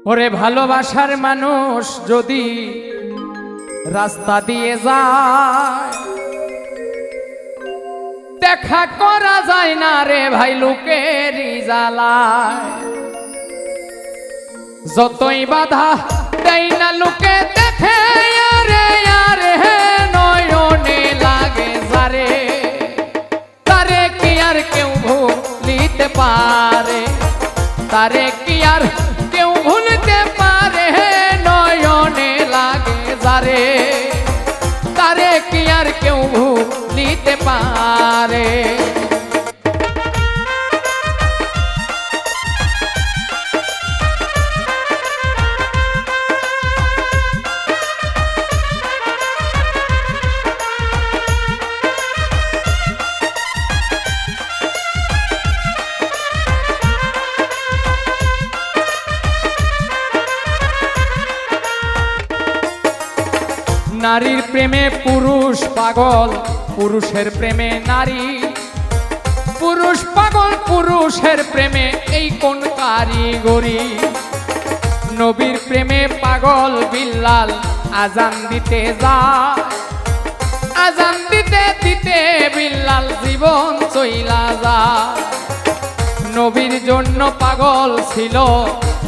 ওরে ভালোবাসার মানুষ যদি রাস্তা দিয়ে যায় দেখা করা যায় না রে ভাই লোকেরই জ্বালায়। যতই বাধা দেয় না লোকে দেখে আরে আরে নয়নে লাগে যারে, তারে কি আর কেউ ভুলিতে পারে, তারে কি আর কেউ ভুলতে পারে, নয়নে লাগে যারে, তারে কি আর কেউ ভুলিতে পারে। নারীর প্রেমে পুরুষ পাগল, পুরুষের প্রেমে নারী, পুরুষ পাগল পুরুষের প্রেমে এই কোন কারিগরি। নবীর প্রেমে পাগল বিল্লাল আজান দিতে যায়, আজান দিতে দিতে বিল্লাল জীবন চইলা যায়। নবীর জন্য পাগল ছিল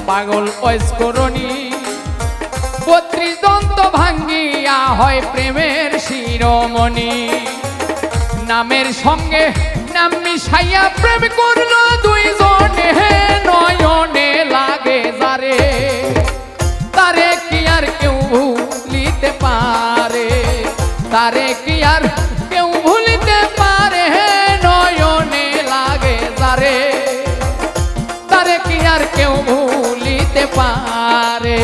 পাগল ঐস্করণী, ৩২ দন্ত ভাঙ্গিয়া হয় প্রেমের শিরোমণি। নামের সঙ্গে নাম মিশাইয়া প্রেম করলো দুইজনে, নয়নে লাগে যারে, তারে কি আর কেউ ভুলিতে পারে, তারে কি আর কেউ ভুলিতে পারে, নয়নে লাগে যারে, তারে কি আর কেউ ভুলিতে পারে।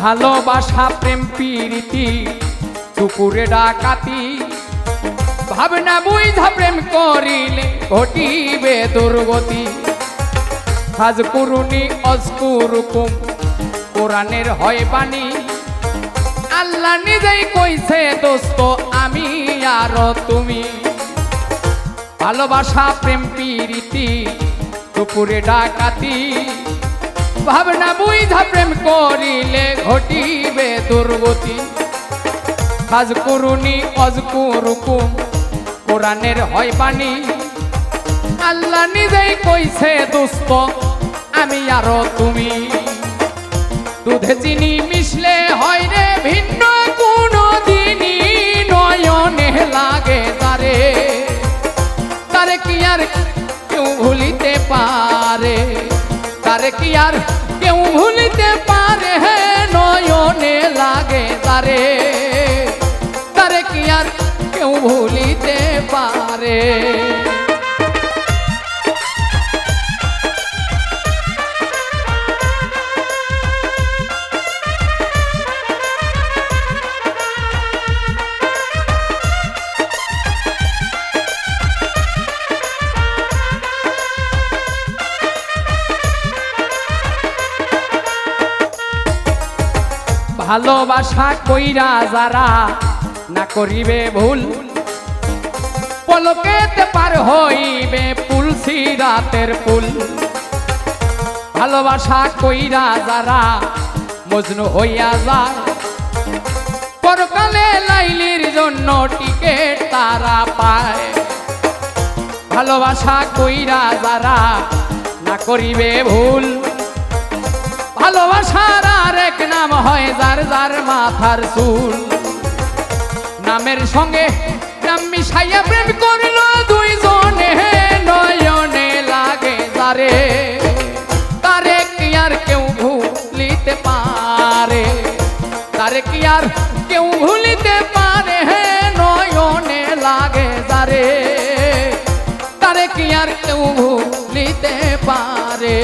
ভালোবাসা প্রেম প্রীতি দুপুরে ডাকাতি, ভাবনা বুঝা প্রেম করিলে ঘটিবে দুর্গতি। হাজ কুরুনি অজকুরুকুম কোরআনের হয় বাণী, আল্লাহ নিজেই কইছে দোস্ত আমি আর তুমি। ভালোবাসা প্রেম প্রীতি দুপুরে ডাকাতি, ভাবনা বুঝা প্রেম করিলে ঘটিবে দুর্গতি। কাজ করুনি অজকুরুকুম কোরআনের হয় বাণী, আল্লাহ নিজেই কইছে দোস্ত আমি আর তুমি। দুধে চিনি মিশলে হয় রে ভিন্ন কোনো দিনই, নয়নে লাগে তারে, তারে কি আর কেউ ভুলিতে পারে, তারে কি আর কেউ ভুলিতে পারে, নয়নে লাগে তারে, তারে কি আর কেউ ভুলিতে পারে। ভালোবাসা কইরা যারা না করিবে ভুল, পলকেতে পার হইবে পুল সিরাতের পুল। ভালোবাসা কইরা যারা মজনু হইয়া যায়, পরকালে লাইলির জন্য টিকেট তারা পায়। ভালোবাসা কইরা যারা না করিবে ভুল, ভালোবাসার আরেক নাম হয় যার যার মাথার চুল। নামের সঙ্গে নাম মিশাইয়া প্রেম করলো দুইজনে, নয়নে লাগে যারে, তারে কি আর কেউ ভুলিতে পারে, তারে কি আর কেউ ভুলিতে পারে, নয়নে লাগে যারে, তারে কি আর কেউ ভুলিতে পারে।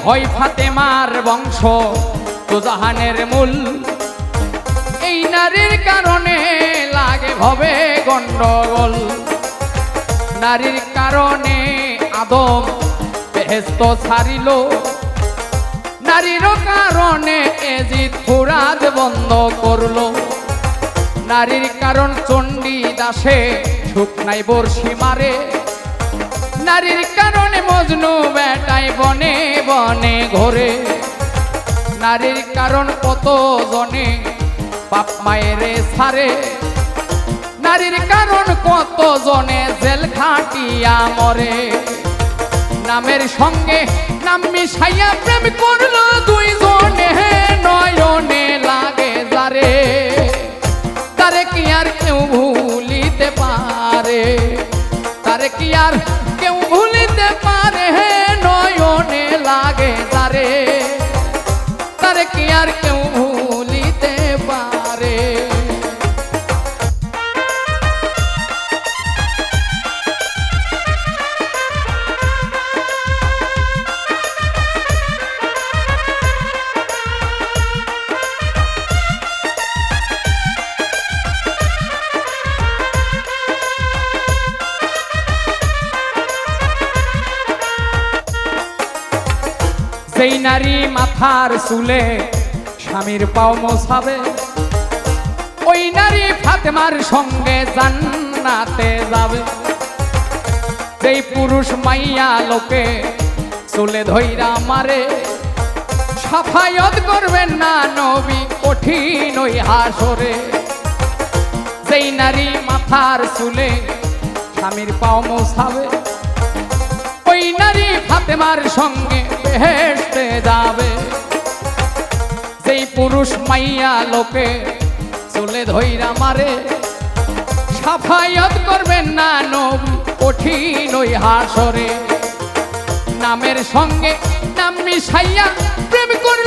হয় ফাতেমার বংশ তো জাহানের মূল। এই নারীর কারণে লাগে ভবে গন্ডগোল। নারীর কারণে আদম বেহেশত ছাড়িল। নারীর কারণে এজিদ ফুরাত বন্ধ করলো। নারীর কারণ চণ্ডী দাসে শুকনাই বর্ষি মারে। নারীর কারণে মজনু বেটায় বনে বনে ঘোরে। নারীর কারণ কত জনে বাপ মায়েরে ছাড়ে। নারীর কারণ কত জনে জেল খাটিয়া মরে। নামের সঙ্গে নাম মিশাইয়া প্রেম করলো দুইজনে, নয়নে লাগে যারে, তারে কি আর কেউ ভুলিতে পারে? তারে কি আর কেউ ভুলিতে পারে? নয়নে লাগে যারে, তারে কি আর কেউ ভুলিতে পারে? সেই নারী মাথার চুলে স্বামীর পাও মোছাবে, ওই নারী ফাতেমার সঙ্গে জান্নাতে যাবে। সেই পুরুষ মাইয়া লোকে চুলে ধইরা মারে, সাফায়াত করবেন না নবী কঠিন ওই হাসরে। সেই নারী মাথার চুলে স্বামীর পাও মোছাবে, ওই নারী ফাতেমার সঙ্গে বেহেশতে যাবে। সেই পুরুষ মাইয়া লোকে চুলে ধইরা মারে, সাফায়াত করবেন না নবী কঠিন ওই হাসরে। নামের সঙ্গে নাম মিশাইয়া প্রেম করল